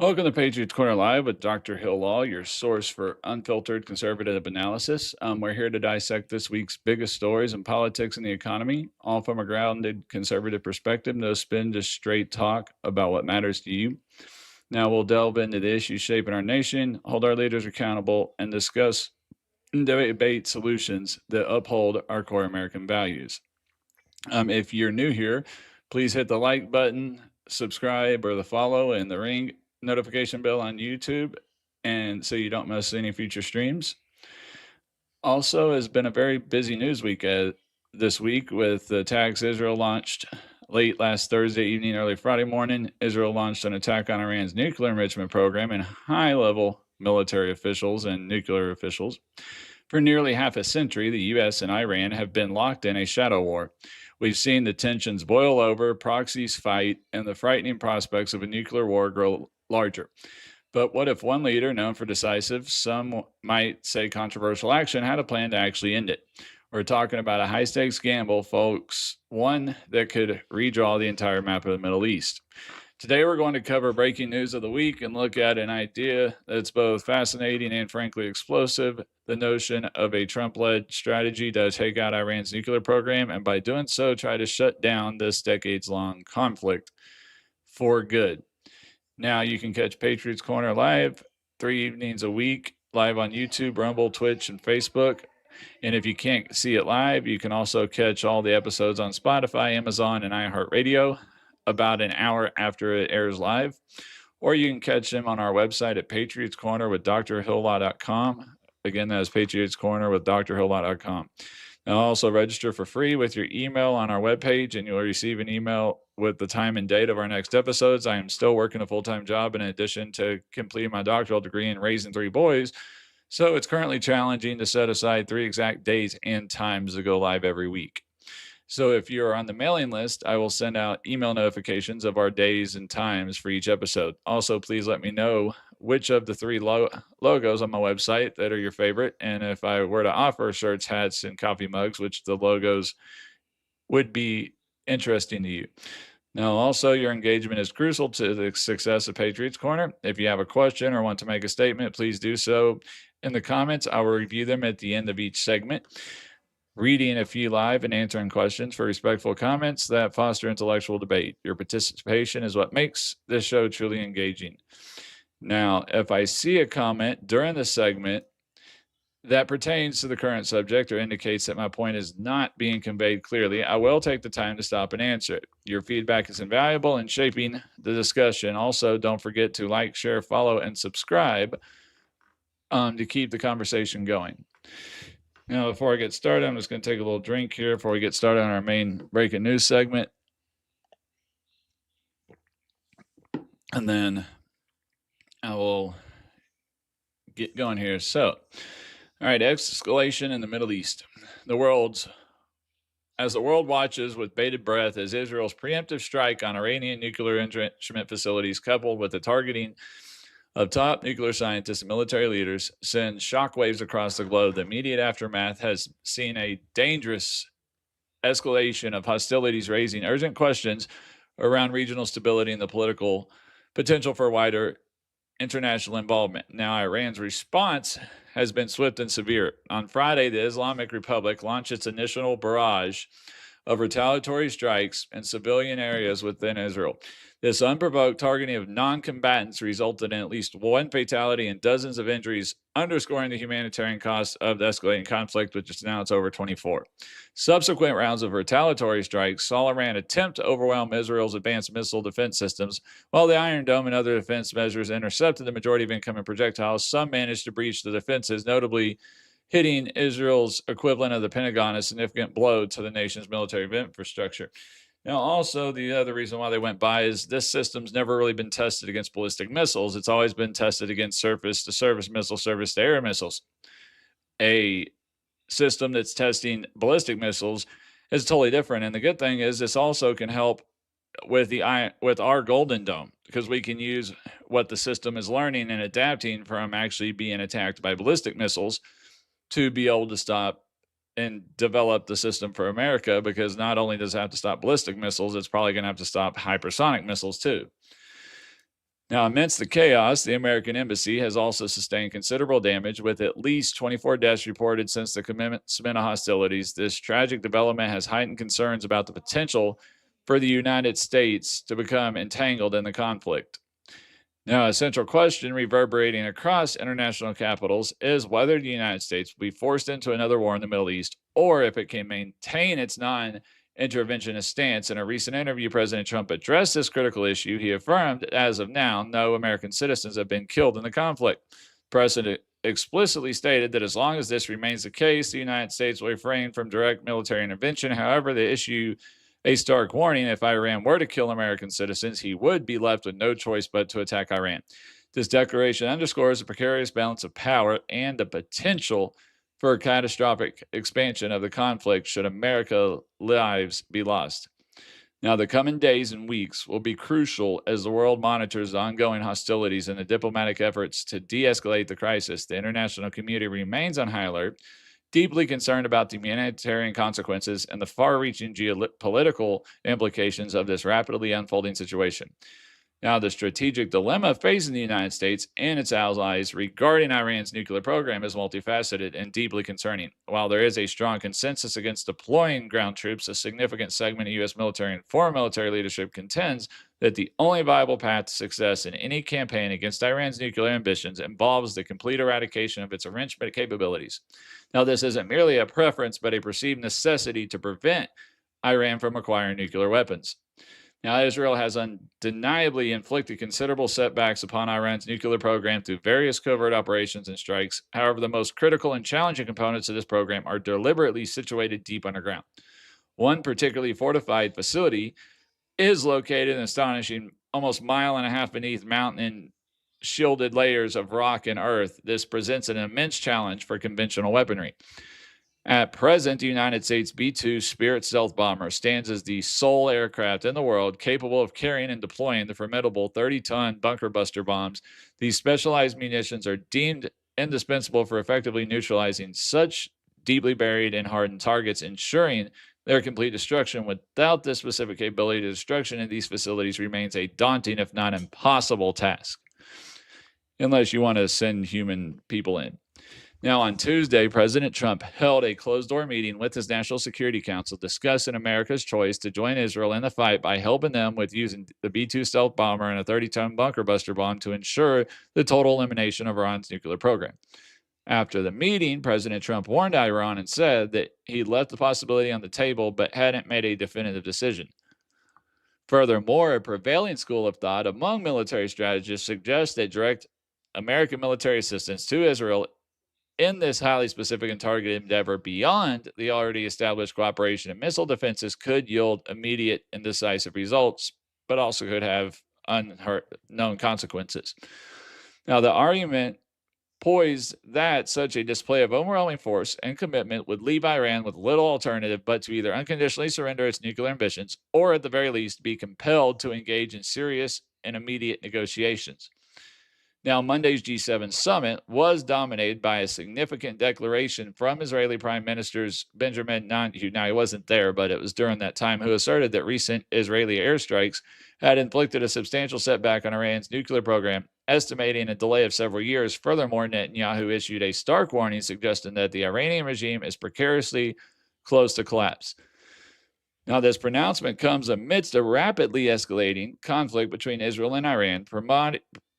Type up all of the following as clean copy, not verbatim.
Welcome to Patriots Corner Live with Dr. Hill Law, your source for unfiltered conservative analysis. We're here to dissect this week's biggest stories in politics and the economy, all from a grounded conservative perspective. No spin, just straight talk about what matters to you. Now, we'll delve into the issues shaping our nation, hold our leaders accountable, and discuss and debate solutions that uphold our core American values. If you're new here, please hit the like button, subscribe, or the follow, and the ring notification bell on YouTube, and so you don't miss any future streams. Also, has been a very busy news week this week with the attacks Israel launched late last Thursday evening, early Friday morning. Israel launched an attack on Iran's nuclear enrichment program, and high-level military officials and nuclear officials. For nearly half a century, the U.S. and Iran have been locked in a shadow war. We've seen the tensions boil over, proxies fight, and the frightening prospects of a nuclear war grow larger. But what if one leader, known for decisive, some might say controversial action, had a plan to actually end it? We're talking about a high stakes gamble, folks, one that could redraw the entire map of the Middle East. Today, we're going to cover breaking news of the week and look at an idea that's both fascinating and frankly explosive, the notion of a Trump-led strategy to take out Iran's nuclear program, and by doing so, try to shut down this decades-long conflict for good. Now, you can catch Patriots Corner live 3 evenings a week, live on YouTube, Rumble, Twitch, and Facebook. And if you can't see it live, you can also catch all the episodes on Spotify, Amazon, and iHeartRadio about an hour after it airs live. Or you can catch them on our website at Patriots Corner with drhilllaw.com. Again, that is Patriots Corner with drhilllaw.com. Now, also register for free with your email on our webpage, and you'll receive an email with the time and date of our next episodes. I am still working a full-time job in addition to completing my doctoral degree and raising 3 boys. So it's currently challenging to set aside 3 exact days and times to go live every week. So if you're on the mailing list, I will send out email notifications of our days and times for each episode. Also, please let me know which of the 3 logos on my website that are your favorite. And if I were to offer shirts, hats, and coffee mugs, which the logos would be interesting to you. Now, also, your engagement is crucial to the success of Patriots Corner. If you have a question or want to make a statement, please do so in the comments. I will review them at the end of each segment, reading a few live and answering questions for respectful comments that foster intellectual debate. Your participation is what makes this show truly engaging. Now, if I see a comment during the segment that pertains to the current subject or indicates that my point is not being conveyed clearly, I will take the time to stop and answer it. Your feedback is invaluable in shaping the discussion. Also, don't forget to like, share, follow, and subscribe to keep the conversation going. Now, before I get started, I'm just going to take a little drink here before we get started on our main breaking news segment. And then I will get going here. So, all right, escalation in the Middle East. As the world watches with bated breath as Israel's preemptive strike on Iranian nuclear enrichment facilities, coupled with the targeting of top nuclear scientists and military leaders, sends shockwaves across the globe. The immediate aftermath has seen a dangerous escalation of hostilities, raising urgent questions around regional stability and the political potential for wider international involvement. Now, Iran's response has been swift and severe. On Friday, the Islamic Republic launched its initial barrage of retaliatory strikes in civilian areas within Israel. This unprovoked targeting of non-combatants resulted in at least 1 fatality and dozens of injuries, underscoring the humanitarian cost of the escalating conflict, which is now it's over 24. Subsequent rounds of retaliatory strikes saw Iran attempt to overwhelm Israel's advanced missile defense systems. While the Iron Dome and other defense measures intercepted the majority of incoming projectiles, some managed to breach the defenses, notably hitting Israel's equivalent of the Pentagon, a significant blow to the nation's military infrastructure. Now, also, the other reason why they went by is this system's never really been tested against ballistic missiles. It's always been tested against surface-to-surface missiles, surface-to-air missiles. A system that's testing ballistic missiles is totally different. And the good thing is this also can help with our Golden Dome, because we can use what the system is learning and adapting from actually being attacked by ballistic missiles to be able to stop and develop the system for America, because not only does it have to stop ballistic missiles, it's probably going to have to stop hypersonic missiles too. Now, amidst the chaos, the American embassy has also sustained considerable damage, with at least 24 deaths reported since the commencement of hostilities. This tragic development has heightened concerns about the potential for the United States to become entangled in the conflict. Now, a central question reverberating across international capitals is whether the United States will be forced into another war in the Middle East or if it can maintain its non interventionist stance. In a recent interview, President Trump addressed this critical issue. He affirmed, as of now, no American citizens have been killed in the conflict. The president explicitly stated that as long as this remains the case, the United States will refrain from direct military intervention. However, the issue a stark warning: if Iran were to kill American citizens, he would be left with no choice but to attack Iran. This declaration underscores the precarious balance of power and the potential for a catastrophic expansion of the conflict should America's lives be lost. Now, the coming days and weeks will be crucial as the world monitors the ongoing hostilities and the diplomatic efforts to de escalate the crisis. The international community remains on high alert, deeply concerned about the humanitarian consequences and the far reaching geopolitical implications of this rapidly unfolding situation. Now, the strategic dilemma facing the United States and its allies regarding Iran's nuclear program is multifaceted and deeply concerning. While there is a strong consensus against deploying ground troops, a significant segment of U.S. military and foreign military leadership contends that the only viable path to success in any campaign against Iran's nuclear ambitions involves the complete eradication of its enrichment capabilities. Now, this isn't merely a preference, but a perceived necessity to prevent Iran from acquiring nuclear weapons. Now, Israel has undeniably inflicted considerable setbacks upon Iran's nuclear program through various covert operations and strikes. However, the most critical and challenging components of this program are deliberately situated deep underground. One particularly fortified facility is located an astonishing almost mile and a half beneath mountain and shielded layers of rock and earth. This presents an immense challenge for conventional weaponry. At present, the United States B-2 Spirit stealth bomber stands as the sole aircraft in the world capable of carrying and deploying the formidable 30-ton bunker buster bombs. These specialized munitions are deemed indispensable for effectively neutralizing such deeply buried and hardened targets, ensuring their complete destruction. Without this specific capability, the destruction of these facilities remains a daunting, if not impossible, task, unless you want to send human people in. Now, on Tuesday, President Trump held a closed-door meeting with his National Security Council discussing America's choice to join Israel in the fight by helping them with using the B-2 stealth bomber and a 30-ton bunker buster bomb to ensure the total elimination of Iran's nuclear program. After the meeting, President Trump warned Iran and said that he left the possibility on the table but hadn't made a definitive decision. Furthermore, a prevailing school of thought among military strategists suggests that direct American military assistance to Israel in this highly specific and targeted endeavor beyond the already established cooperation and missile defenses could yield immediate and decisive results, but also could have unknown consequences. Now, the argument poised that such a display of overwhelming force and commitment would leave Iran with little alternative but to either unconditionally surrender its nuclear ambitions or, at the very least, be compelled to engage in serious and immediate negotiations. Now, Monday's G7 summit was dominated by a significant declaration from Israeli Prime Minister Benjamin Netanyahu. Now, he wasn't there, but it was during that time, who asserted that recent Israeli airstrikes had inflicted a substantial setback on Iran's nuclear program, estimating a delay of several years. Furthermore, Netanyahu issued a stark warning suggesting that the Iranian regime is precariously close to collapse. Now, this pronouncement comes amidst a rapidly escalating conflict between Israel and Iran,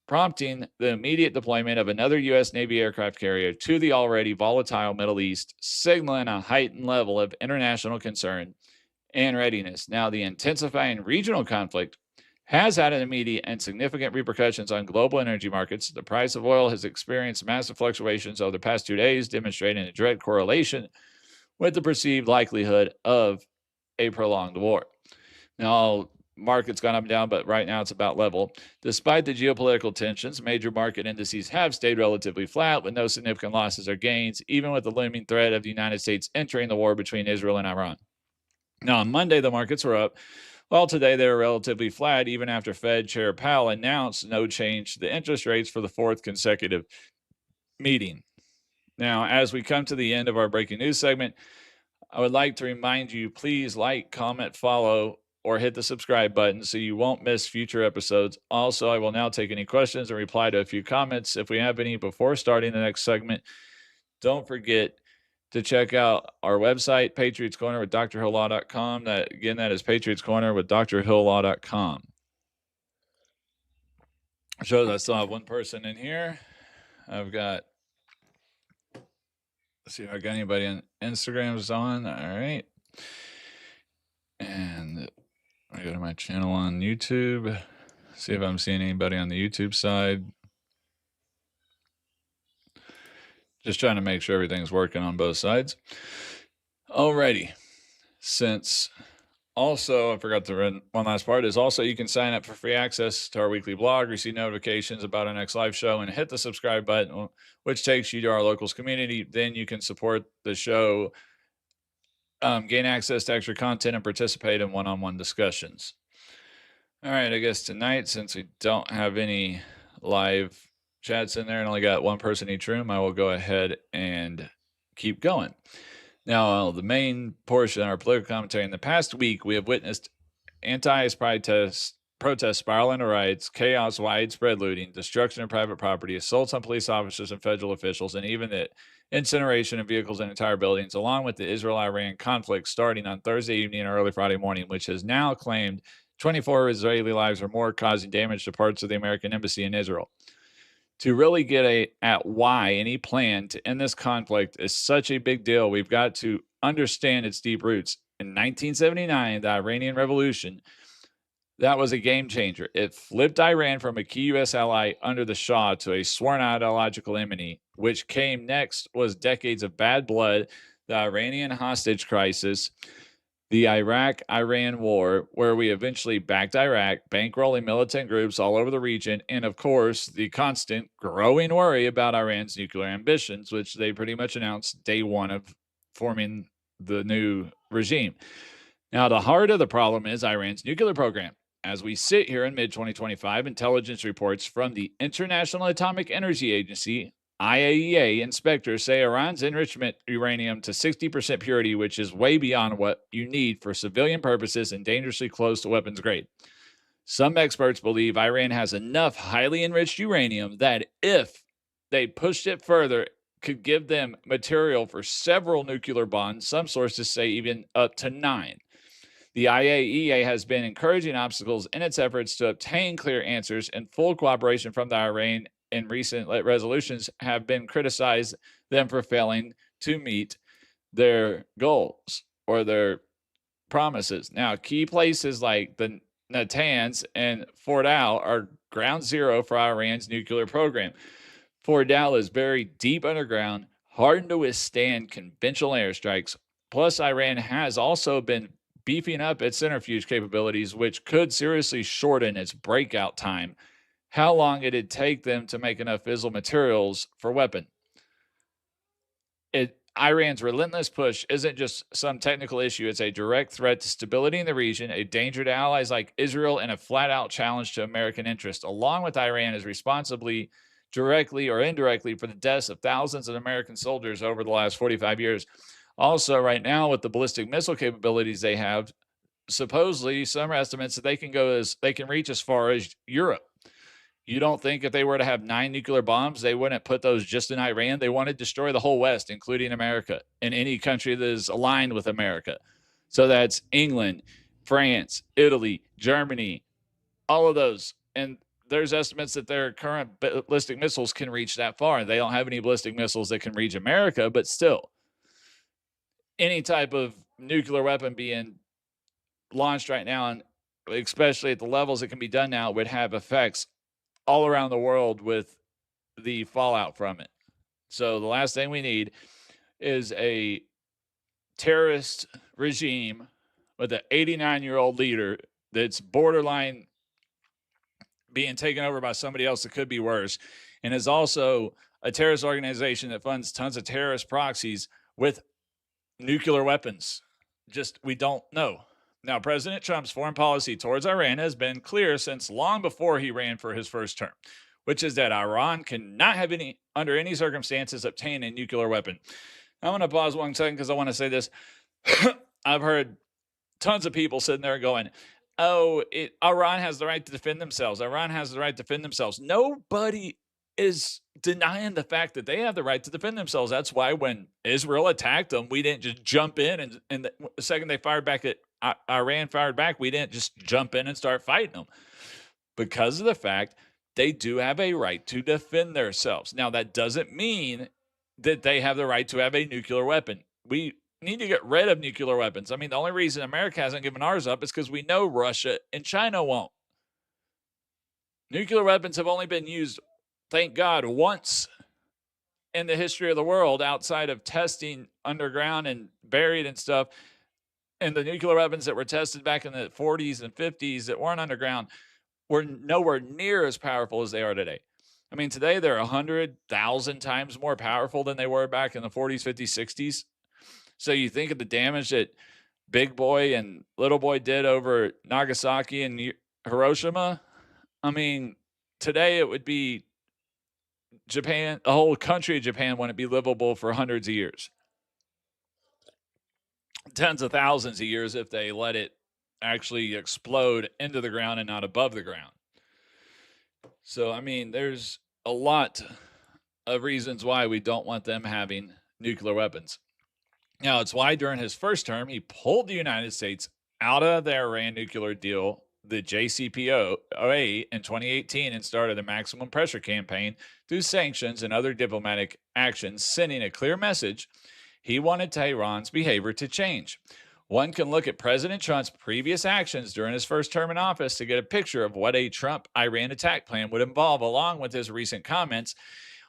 prompting the immediate deployment of another U.S. Navy aircraft carrier to the already volatile Middle East, signaling a heightened level of international concern and readiness. Now, the intensifying regional conflict has had an immediate and significant repercussions on global energy markets. The price of oil has experienced massive fluctuations over the past 2 days, demonstrating a direct correlation with the perceived likelihood of a prolonged war. Now, market's gone up and down, but right now it's about level. Despite the geopolitical tensions, major market indices have stayed relatively flat with no significant losses or gains, even with the looming threat of the United States entering the war between Israel and Iran. Now, on Monday, the markets were up, while today they were relatively flat, even after Fed Chair Powell announced no change to the interest rates for the fourth consecutive meeting. Now, as we come to the end of our breaking news segment, I would like to remind you, please like, comment, follow, or hit the subscribe button so you won't miss future episodes. Also, I will now take any questions and reply to a few comments if we have any before starting the next segment. Don't forget to check out our website, Patriots Corner with drhilllaw.com. That is Patriots Corner with drhilllaw.com. Shows I still have one person in here. I've got, let's see if I got anybody on Instagram's on. All right. And I go to my channel on YouTube. See if I'm seeing anybody on the YouTube side. Just trying to make sure everything's working on both sides. Alrighty. Since also, I forgot to run one last part, is also you can sign up for free access to our weekly blog, receive notifications about our next live show, and hit the subscribe button, which takes you to our locals community. Then you can support the show, gain access to extra content, and participate in one-on-one discussions. All right, I guess tonight, since we don't have any live chats in there and only got one person in each room, I will go ahead and keep going. Now, the main portion of our political commentary. In the past week, we have witnessed anti-ICE protests spiral into riots, chaos, widespread looting, destruction of private property, assaults on police officers and federal officials, and even the incineration of vehicles and entire buildings, along with the Israel-Iran conflict starting on Thursday evening and early Friday morning, which has now claimed 24 Israeli lives or more, causing damage to parts of the American embassy in Israel. To really get at why any plan to end this conflict is such a big deal, we've got to understand its deep roots. In 1979, the Iranian Revolution, that was a game changer. It flipped Iran from a key U.S. ally under the Shah to a sworn ideological enemy. Which came next was decades of bad blood, the Iranian hostage crisis, the Iraq-Iran war, where we eventually backed Iraq, bankrolling militant groups all over the region, and of course, the constant growing worry about Iran's nuclear ambitions, which they pretty much announced day one of forming the new regime. Now, the heart of the problem is Iran's nuclear program. As we sit here in mid-2025, intelligence reports from the International Atomic Energy Agency, IAEA, inspectors say Iran's enrichment uranium to 60% purity, which is way beyond what you need for civilian purposes and dangerously close to weapons grade. Some experts believe Iran has enough highly enriched uranium that if they pushed it further, could give them material for several nuclear bombs. Some sources say even up to 9. The IAEA has been encouraging obstacles in its efforts to obtain clear answers, and full cooperation from the Iran in recent resolutions have been criticized them for failing to meet their goals or their promises. Now, key places like the Natanz and Fort Al are ground zero for Iran's nuclear program. Fort Al is buried deep underground, hardened to withstand conventional airstrikes. Plus, Iran has also been beefing up its centrifuge capabilities, which could seriously shorten its breakout time. How long it'd take them to make enough fissile materials for weapon? Iran's relentless push isn't just some technical issue. It's a direct threat to stability in the region, a danger to allies like Israel, and a flat-out challenge to American interests. Along with Iran is responsibly, directly or indirectly, for the deaths of thousands of American soldiers over the last 45 years. Also, right now, with the ballistic missile capabilities they have, supposedly some estimates that they can reach as far as Europe. You don't think if they were to have 9 nuclear bombs, they wouldn't put those just in Iran? They want to destroy the whole West, including America, and any country that is aligned with America. So that's England, France, Italy, Germany, all of those. And there's estimates that their current ballistic missiles can reach that far. They don't have any ballistic missiles that can reach America, but still, any type of nuclear weapon being launched right now, and especially at the levels it can be done now, would have effects all around the world with the fallout from it. So the last thing we need is a terrorist regime with an 89-year-old leader that's borderline being taken over by somebody else that could be worse, and is also a terrorist organization that funds tons of terrorist proxies with nuclear weapons. Just, we don't know. Now, President Trump's foreign policy towards Iran has been clear since long before he ran for his first term, which is that Iran cannot have under any circumstances, obtain a nuclear weapon. I'm going to pause 1 second because I want to say this. I've heard tons of people sitting there going, "Oh, Iran has the right to defend themselves. Iran has the right to defend themselves." Nobody is denying the fact that they have the right to defend themselves. That's why when Israel attacked them, we didn't just jump in and the second they fired back at Iran fired back, we didn't just jump in and start fighting them because of the fact they do have a right to defend themselves. Now, that doesn't mean that they have the right to have a nuclear weapon. We need to get rid of nuclear weapons. I mean, the only reason America hasn't given ours up is because we know Russia and China won't. Nuclear weapons have only been used, thank God, once in the history of the world outside of testing underground and buried and stuff. And the nuclear weapons that were tested back in the 40s and 50s that weren't underground were nowhere near as powerful as they are today. I mean, today they're 100,000 times more powerful than they were back in the 40s, 50s, 60s. So you think of the damage that Big Boy and Little Boy did over Nagasaki and Hiroshima. I mean, today it would be Japan, the whole country of Japan wouldn't be livable for hundreds of years. Tens of thousands of years if they let it actually explode into the ground and not above the ground. So, I mean, there's a lot of reasons why we don't want them having nuclear weapons. Now, it's why during his first term, he pulled the United States out of the Iran nuclear deal, the JCPOA, in 2018 and started a maximum pressure campaign through sanctions and other diplomatic actions, sending a clear message he wanted Tehran's behavior to change. One can look at President Trump's previous actions during his first term in office to get a picture of what a Trump-Iran attack plan would involve, along with his recent comments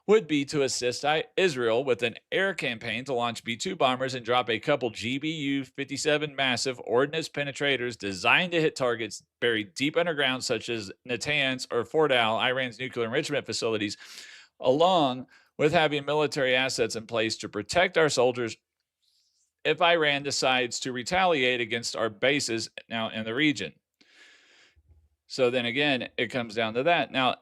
would be to assist Israel with an air campaign to launch B-2 bombers and drop a couple GBU-57 massive ordnance penetrators designed to hit targets buried deep underground, such as Natanz or Fordow, Iran's nuclear enrichment facilities, along with having military assets in place to protect our soldiers if Iran decides to retaliate against our bases now in the region. So then again, it comes down to that. Now,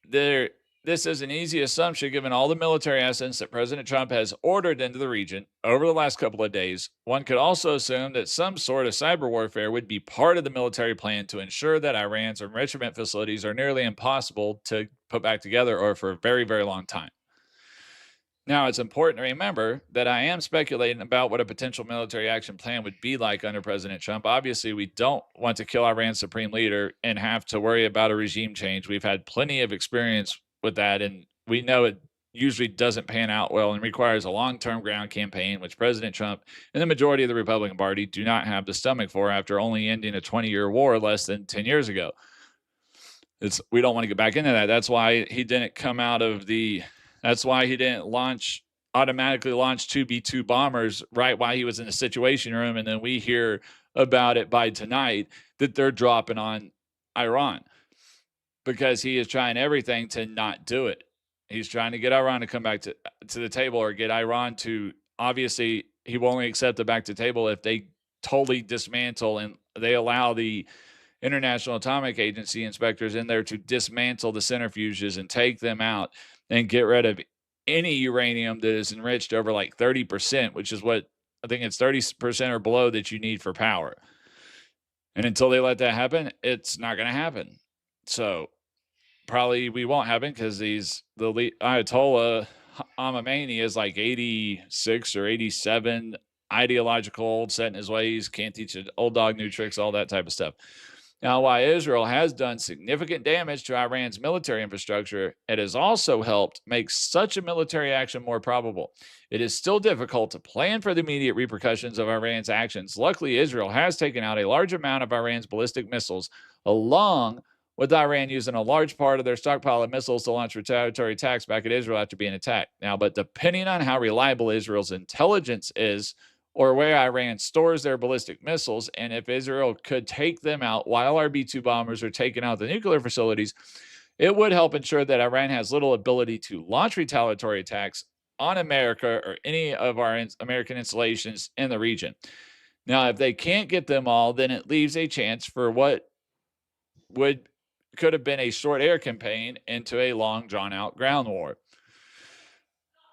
this is an easy assumption given all the military assets that President Trump has ordered into the region over the last couple of days. One could also assume that some sort of cyber warfare would be part of the military plan to ensure that Iran's enrichment facilities are nearly impossible to put back together or for a very, very long time. Now, it's important to remember that I am speculating about what a potential military action plan would be like under President Trump. Obviously, we don't want to kill Iran's supreme leader and have to worry about a regime change. We've had plenty of experience with that, and we know it usually doesn't pan out well and requires a long-term ground campaign, which President Trump and the majority of the Republican Party do not have the stomach for after only ending a 20-year war less than 10 years ago. We don't want to get back into that. That's why he didn't come out of the that's why he didn't automatically launch 2B2 bombers right while he was in the Situation Room. And then we hear about it by tonight that they're dropping on Iran because he is trying everything to not do it. He's trying to get Iran to come back to the table, or get Iran to, obviously, he will only accept it back to the table if they totally dismantle and they allow the International Atomic Agency inspectors in there to dismantle the centrifuges and take them out and get rid of any uranium that is enriched over like 30%, which is what I think it's 30% or below that you need for power. And until they let that happen, it's not going to happen. So probably we won't happen because the Ayatollah Khamenei is like 86 or 87, ideological, old, set in his ways, can't teach an old dog new tricks, all that type of stuff. Now, while Israel has done significant damage to Iran's military infrastructure, it has also helped make such a military action more probable. It is still difficult to plan for the immediate repercussions of Iran's actions. Luckily, Israel has taken out a large amount of Iran's ballistic missiles, along with Iran using a large part of their stockpile of missiles to launch retaliatory attacks back at Israel after being attacked. Now, but depending on how reliable Israel's intelligence is, or where Iran stores their ballistic missiles, and if Israel could take them out while our B-2 bombers are taking out the nuclear facilities, it would help ensure that Iran has little ability to launch retaliatory attacks on America or any of our American installations in the region. Now, if they can't get them all, then it leaves a chance for what could have been a short air campaign into a long, drawn-out ground war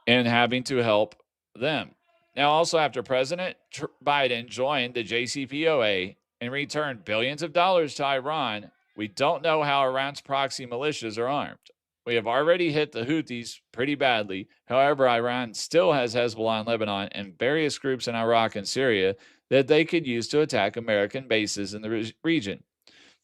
and having to help them. Now, also after President Biden joined the JCPOA, and return billions of dollars to Iran, we don't know how Iran's proxy militias are armed. We have already hit the Houthis pretty badly. However, Iran still has Hezbollah in Lebanon and various groups in Iraq and Syria that they could use to attack American bases in the region.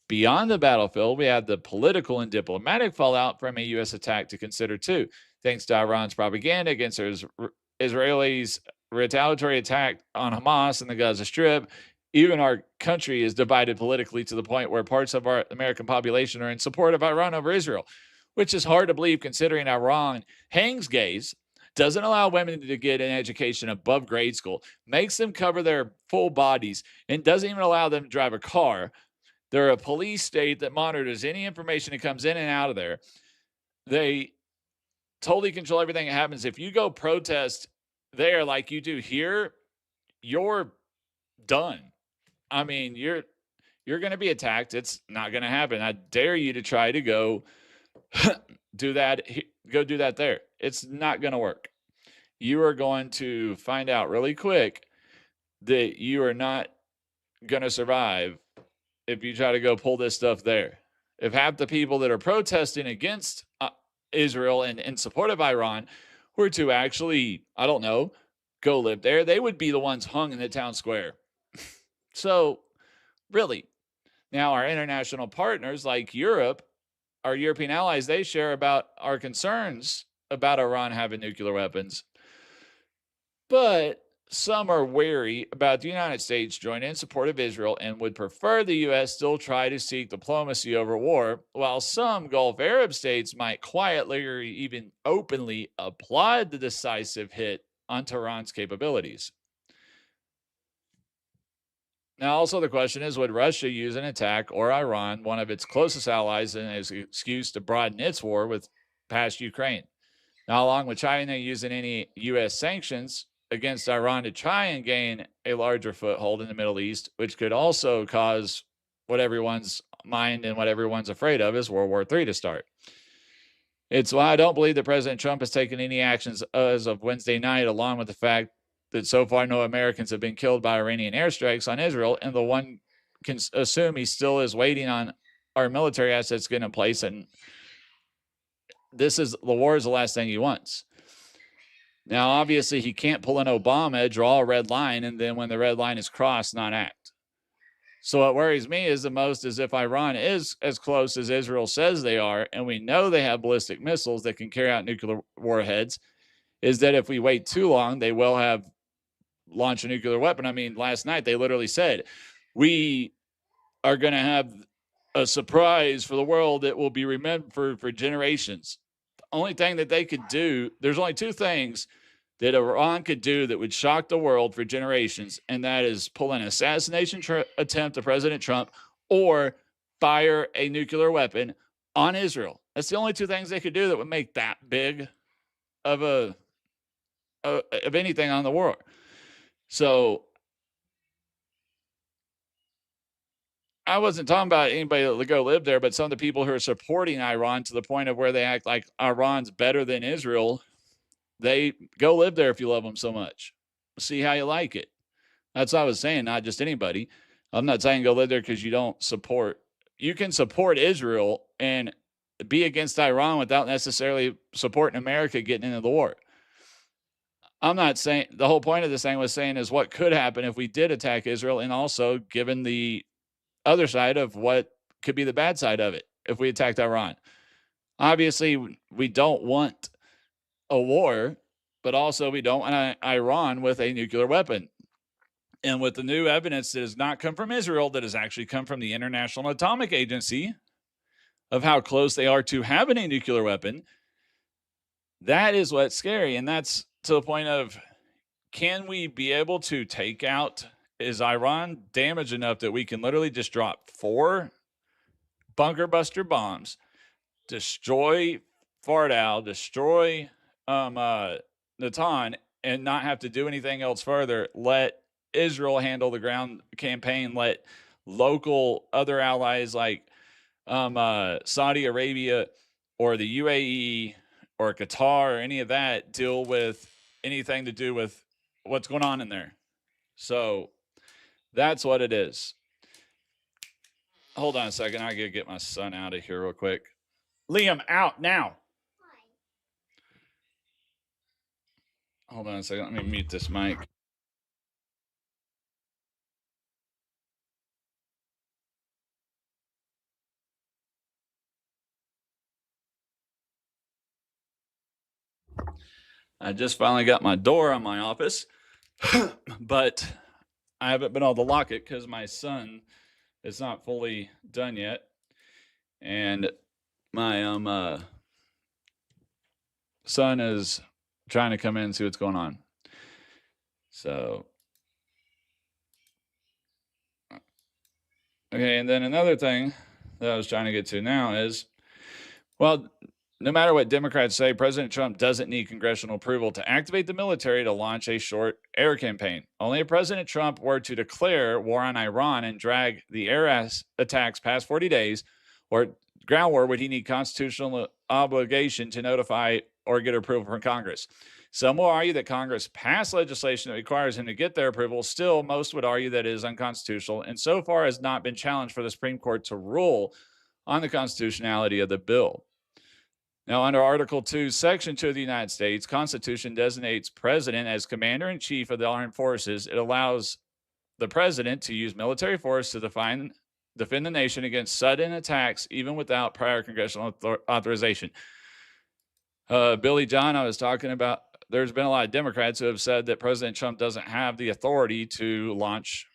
Beyond the battlefield, we have the political and diplomatic fallout from a U.S. attack to consider too, thanks to Iran's propaganda against Israelis' retaliatory attack on Hamas and the Gaza Strip. Even our country is divided politically to the point where parts of our American population are in support of Iran over Israel, which is hard to believe considering Iran hangs gays, doesn't allow women to get an education above grade school, makes them cover their full bodies, and doesn't even allow them to drive a car. They're a police state that monitors any information that comes in and out of there. They totally control everything that happens. If you go protest there like you do here, you're done. I mean, you're going to be attacked. It's not going to happen. I dare you to try to go do that. Go do that there. It's not going to work. You are going to find out really quick that you are not going to survive if you try to go pull this stuff there. If half the people that are protesting against Israel and in support of Iran were to actually, I don't know, go live there, they would be the ones hung in the town square. So, really, now our international partners like Europe, our European allies, they share about our concerns about Iran having nuclear weapons. But some are wary about the United States joining in support of Israel and would prefer the U.S. still try to seek diplomacy over war, while some Gulf Arab states might quietly or even openly applaud the decisive hit on Tehran's capabilities. Now, also the question is, would Russia use an attack or Iran, one of its closest allies, as an excuse to broaden its war with past Ukraine? Now, along with China using any U.S. sanctions against Iran to try and gain a larger foothold in the Middle East, which could also cause what everyone's mind and what everyone's afraid of is World War III to start. It's why I don't believe that President Trump has taken any actions as of Wednesday night, along with the fact that so far no Americans have been killed by Iranian airstrikes on Israel, and the one can assume he still is waiting on our military assets getting in place, and the war is the last thing he wants. Now, obviously, he can't pull an Obama, draw a red line, and then when the red line is crossed, not act. So what worries me is the most is if Iran is as close as Israel says they are, and we know they have ballistic missiles that can carry out nuclear warheads, is that if we wait too long, they will have launched a nuclear weapon. I mean, last night they literally said, we are going to have a surprise for the world that will be remembered for generations. Only thing that they could do, there's only two things that Iran could do that would shock the world for generations, and that is pull an assassination attempt to President Trump or fire a nuclear weapon on Israel. That's the only two things they could do that would make that big of anything on the war. So I wasn't talking about anybody that would go live there, but some of the people who are supporting Iran to the point of where they act like Iran's better than Israel, they go live there if you love them so much. See how you like it. That's what I was saying, not just anybody. I'm not saying go live there because you don't support. You can support Israel and be against Iran without necessarily supporting America getting into the war. I'm not saying, the whole point of this thing was saying is what could happen if we did attack Israel, and also given the other side of what could be the bad side of it if we attacked Iran. Obviously, we don't want a war, but also we don't want Iran with a nuclear weapon. And with the new evidence that has not come from Israel, that has actually come from the International Atomic Agency of how close they are to having a nuclear weapon, that is what's scary. And that's to the point of, can we be able to take out, is Iran damaged enough that we can literally just drop 4 bunker buster bombs, destroy Fardal, destroy Natan, and not have to do anything else further? Let Israel handle the ground campaign. Let local other allies like Saudi Arabia or the UAE or Qatar or any of that deal with anything to do with what's going on in there. So that's what it is. Hold on a second. I gotta get my son out of here real quick. Liam, out now. Hold on a second. Let me mute this mic. I just finally got my door on my office, but I haven't been able to lock it because my son is not fully done yet, and my son is trying to come in and see what's going on. So, okay, and then another thing that I was trying to get to now is, well, no matter what Democrats say, President Trump doesn't need congressional approval to activate the military to launch a short air campaign. Only if President Trump were to declare war on Iran and drag the air attacks past 40 days or ground war would he need constitutional obligation to notify or get approval from Congress. Some will argue that Congress passed legislation that requires him to get their approval. Still, most would argue that it is unconstitutional and so far has not been challenged for the Supreme Court to rule on the constitutionality of the bill. Now, under Article 2, Section 2 of the United States Constitution designates President as Commander-in-Chief of the Armed Forces. It allows the President to use military force to defend the nation against sudden attacks, even without prior congressional authorization. Billy John, I was talking about, there's been a lot of Democrats who have said that President Trump doesn't have the authority to launch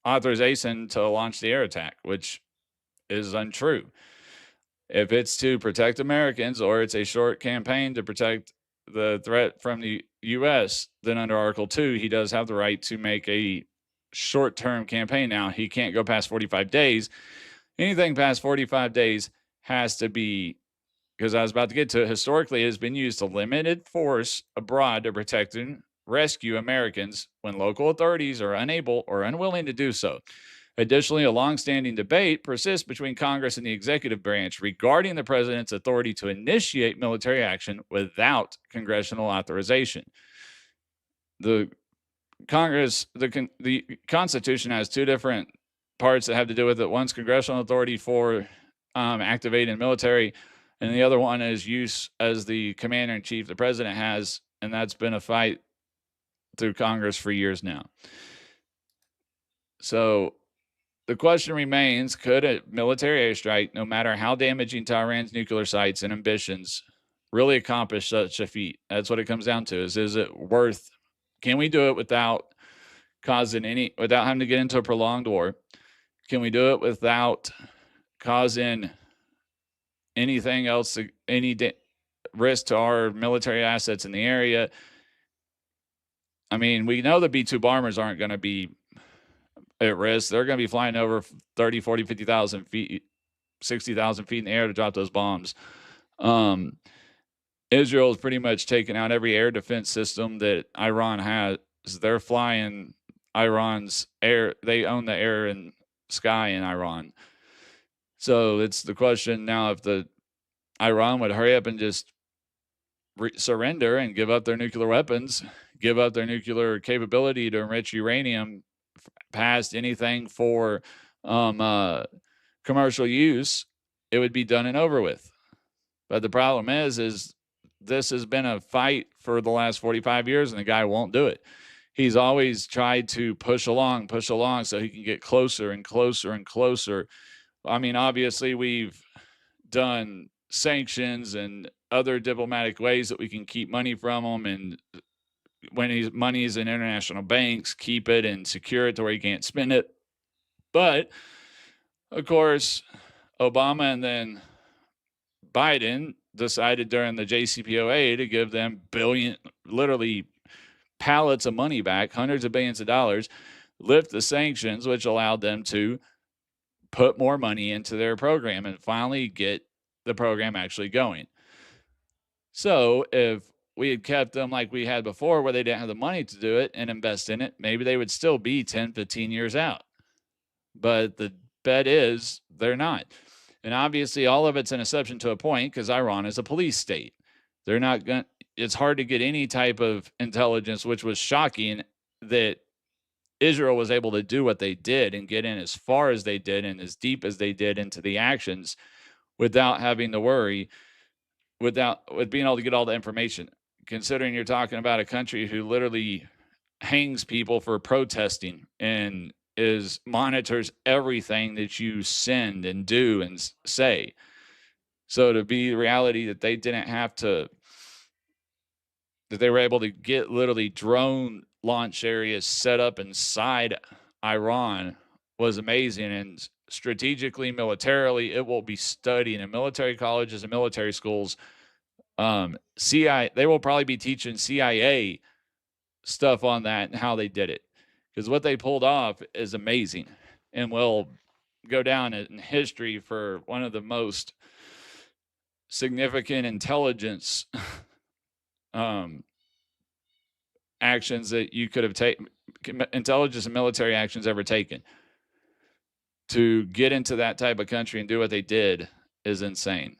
authorization to launch the air attack, which is untrue. If it's to protect Americans or it's a short campaign to protect the threat from the U.S., then under Article 2, he does have the right to make a short-term campaign. Now, he can't go past 45 days. Anything past 45 days has to be, because I was about to get to it, historically it has been used to limited force abroad to protect and rescue Americans when local authorities are unable or unwilling to do so. Additionally, a longstanding debate persists between Congress and the executive branch regarding the president's authority to initiate military action without congressional authorization. The Constitution has two different parts that have to do with it. One's congressional authority for activating military, and the other one is use as the commander-in-chief the president has, and that's been a fight through Congress for years now. So the question remains, could a military airstrike, no matter how damaging to Iran's nuclear sites and ambitions, really accomplish such a feat? That's what it comes down to, is it worth, can we do it without having to get into a prolonged war? Can we do it without causing anything else, risk to our military assets in the area? I mean, we know the B-2 bombers aren't going to be at risk. They're going to be flying over 30, 40, 50,000 feet, 60,000 feet in the air to drop those bombs. Israel has pretty much taken out every air defense system that Iran has. They're flying Iran's air. They own the air and sky in Iran. So it's the question now, if Iran would hurry up and just surrender and give up their nuclear weapons, give up their nuclear capability to enrich uranium past anything for commercial use, it would be done and over with. But the problem is this has been a fight for the last 45 years, and the guy won't do it. He's always tried to push along so he can get closer and closer and closer. I mean, obviously, we've done sanctions and other diplomatic ways that we can keep money from him, and when money is in international banks, keep it and secure it to where you can't spend it. But, of course, Obama and then Biden decided during the JCPOA to give them literally pallets of money back, hundreds of billions of dollars, lift the sanctions, which allowed them to put more money into their program and finally get the program actually going. So if we had kept them like we had before, where they didn't have the money to do it and invest in it, maybe they would still be 10, 15 years out. But the bet is they're not. And obviously, all of it's an exception to a point, because Iran is a police state. They're not going. It's hard to get any type of intelligence, which was shocking that Israel was able to do what they did and get in as far as they did and as deep as they did into the actions without having to worry, with being able to get all the information. Considering you're talking about a country who literally hangs people for protesting and is monitors everything that you send and do and say. So to be the reality that they didn't have to, that they were able to get literally drone launch areas set up inside Iran was amazing. And strategically, militarily, it will be studied in military colleges and military schools. CIA, they will probably be teaching CIA stuff on that and how they did it, because what they pulled off is amazing and will go down in history for one of the most significant intelligence actions that you could have taken, intelligence and military actions ever taken. To get into that type of country and do what they did is insane.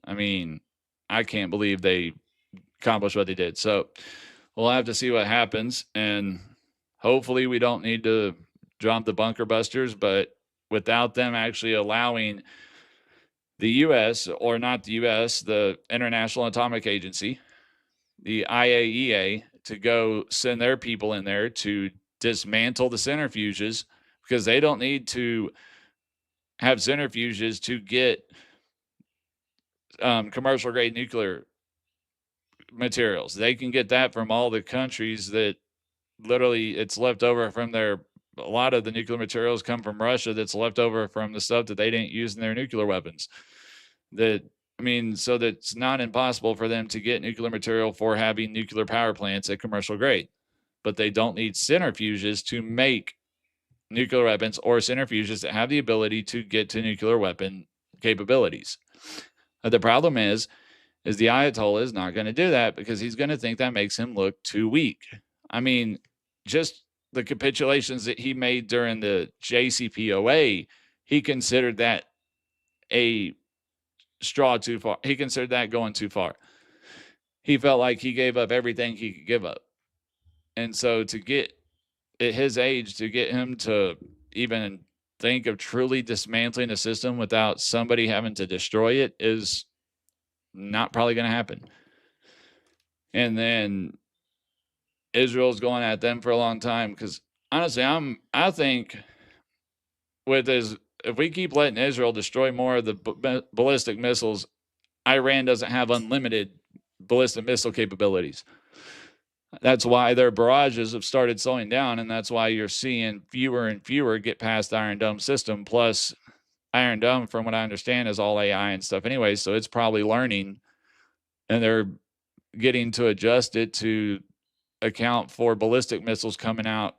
I mean, I can't believe they accomplished what they did. So we'll have to see what happens, and hopefully we don't need to drop the bunker busters, but without them actually allowing the U.S., or not the U.S., the International Atomic Agency, the IAEA, to go send their people in there to dismantle the centrifuges, because they don't need to have centrifuges to get commercial grade nuclear materials. They can get that from all the countries that literally it's left over from their, a lot of the nuclear materials come from Russia that's left over from the stuff that they didn't use in their nuclear weapons. That, I mean, so that it's not impossible for them to get nuclear material for having nuclear power plants at commercial grade. But they don't need centrifuges to make nuclear weapons, or centrifuges that have the ability to get to nuclear weapon capabilities. The problem is the Ayatollah is not going to do that, because he's going to think that makes him look too weak. I mean, just the capitulations that he made during the JCPOA, he considered that a straw too far. He considered that going too far. He felt like he gave up everything he could give up. And so to get, at his age, to get him to even think of truly dismantling a system without somebody having to destroy it is not probably going to happen. And then Israel's going at them for a long time, because honestly, I think with this, if we keep letting Israel destroy more of the ballistic missiles, Iran doesn't have unlimited ballistic missile capabilities. That's why their barrages have started slowing down, and that's why you're seeing fewer and fewer get past the Iron Dome system. Plus, Iron Dome, from what I understand, is all AI and stuff anyway, so it's probably learning, and they're getting to adjust it to account for ballistic missiles coming out,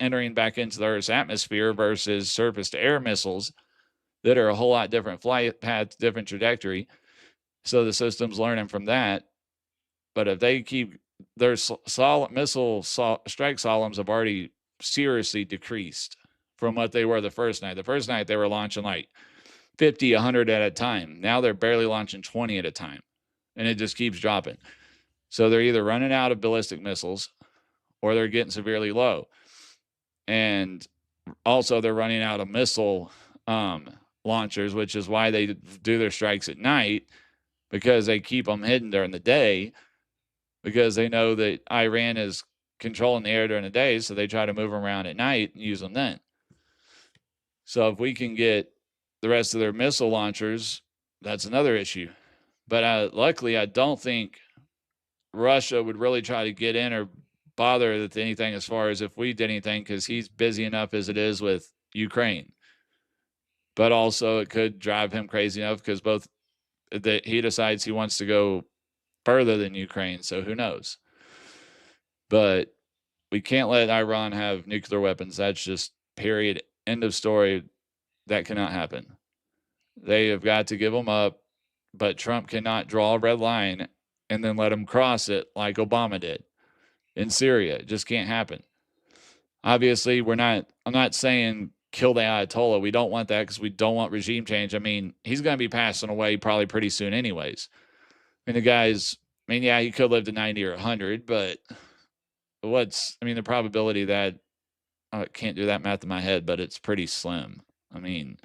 entering back into the Earth's atmosphere versus surface to air missiles that are a whole lot different flight path, different trajectory. So the system's learning from that. But if they keep their missile strike solemns have already seriously decreased from what they were the first night. The first night they were launching like 50, 100 at a time. Now they're barely launching 20 at a time, and it just keeps dropping. So they're either running out of ballistic missiles or they're getting severely low. And also they're running out of missile launchers, which is why they do their strikes at night, because they keep them hidden during the day, because they know that Iran is controlling the air during the day, so they try to move them around at night and use them then. So if we can get the rest of their missile launchers, that's another issue. But luckily, I don't think Russia would really try to get in or bother with anything as far as if we did anything, because he's busy enough as it is with Ukraine. But also it could drive him crazy enough, because both that he decides he wants to go further than Ukraine, so who knows. But we can't let Iran have nuclear weapons. That's just period, end of story. That cannot happen. They have got to give them up, but Trump cannot draw a red line and then let them cross it like Obama did in Syria. It just can't happen. Obviously, I'm not saying kill the Ayatollah. We don't want that, because we don't want regime change. I mean, he's going to be passing away probably pretty soon anyways. I mean, yeah, he could live to 90 or 100, but the probability that I can't do that math in my head, but it's pretty slim. I mean,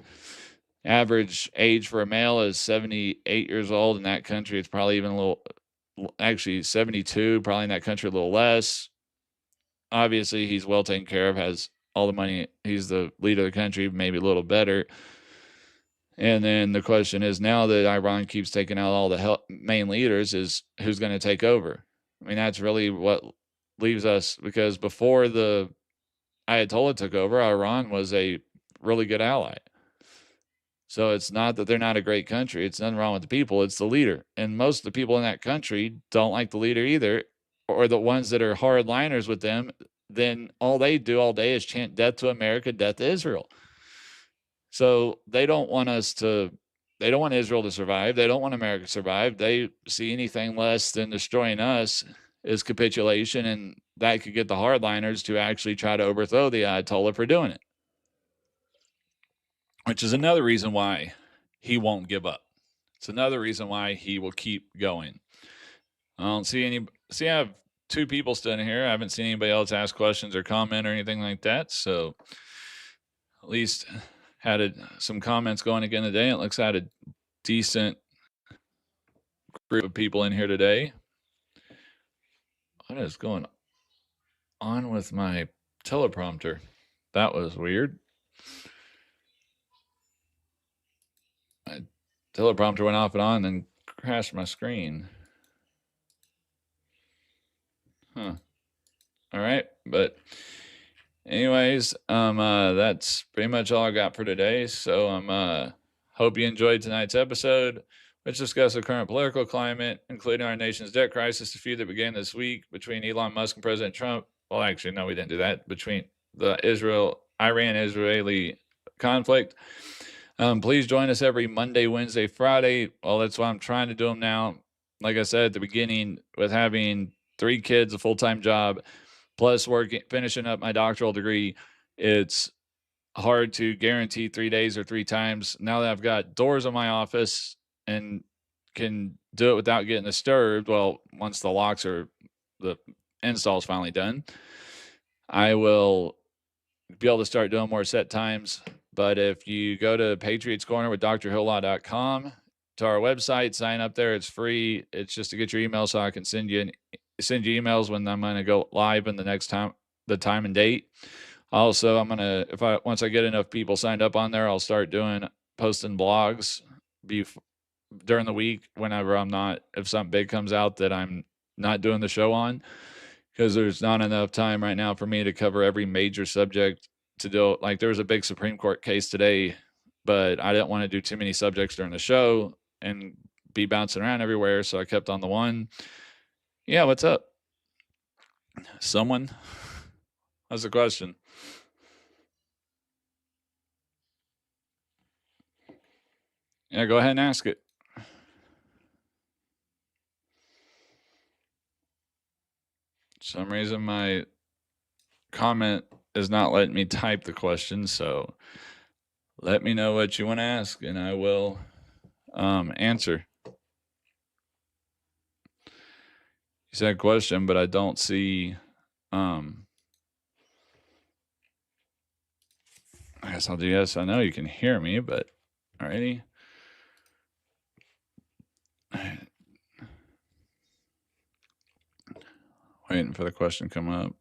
average age for a male is 78 years old. In that country, it's probably even a little, actually 72, probably in that country a little less. Obviously, he's well taken care of, has all the money. He's the leader of the country, maybe a little better. And then the question is, now that Iran keeps taking out all the main leaders, is who's going to take over? I mean, that's really what leaves us, because before the Ayatollah took over, Iran was a really good ally. So it's not that they're not a great country. It's nothing wrong with the people. It's the leader. And most of the people in that country don't like the leader either, or the ones that are hardliners with them. Then all they do all day is chant death to America, death to Israel. So they don't want they don't want Israel to survive. They don't want America to survive. They see anything less than destroying us as capitulation, and that could get the hardliners to actually try to overthrow the Ayatollah for doing it, which is another reason why he won't give up. It's another reason why he will keep going. I don't see any. See, I have two people standing here. I haven't seen anybody else ask questions or comment or anything like that. So at least had some comments going again today. It looks like I had a decent group of people in here today. What is going on with my teleprompter? That was weird. My teleprompter went off and on, and then crashed my screen. Huh. All right, but anyways, that's pretty much all I got for today. So hope you enjoyed tonight's episode, which discussed the current political climate, including our nation's debt crisis, the feud that began this week between Elon Musk and President Trump. Well, actually, no, we didn't do that. Between the Iran-Israeli conflict. Please join us every Monday, Wednesday, Friday. Well, that's why I'm trying to do them now. Like I said at the beginning, with having 3 kids, a full-time job, plus finishing up my doctoral degree, it's hard to guarantee 3 days or 3 times. Now that I've got doors in my office and can do it without getting disturbed, well, once the locks are, the install's finally done, I will be able to start doing more set times. But if you go to Patriots Corner with drhilllaw.com to our website, sign up there. It's free. It's just to get your email so I can send you emails when I'm going to go live in the time and date. Also, I'm going to, once I get enough people signed up on there, I'll start posting blogs during the week whenever if something big comes out that I'm not doing the show on, because there's not enough time right now for me to cover every major subject to do. Like, there was a big Supreme Court case today, but I didn't want to do too many subjects during the show and be bouncing around everywhere, so I kept on the one. Yeah, what's up? Someone? That's the question. Yeah, go ahead and ask it. For some reason, my comment is not letting me type the question, so let me know what you want to ask, and I will answer. You said question, but I don't see. I guess I'll do yes. I know you can hear me, but alrighty. Waiting for the question to come up.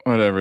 Whatever.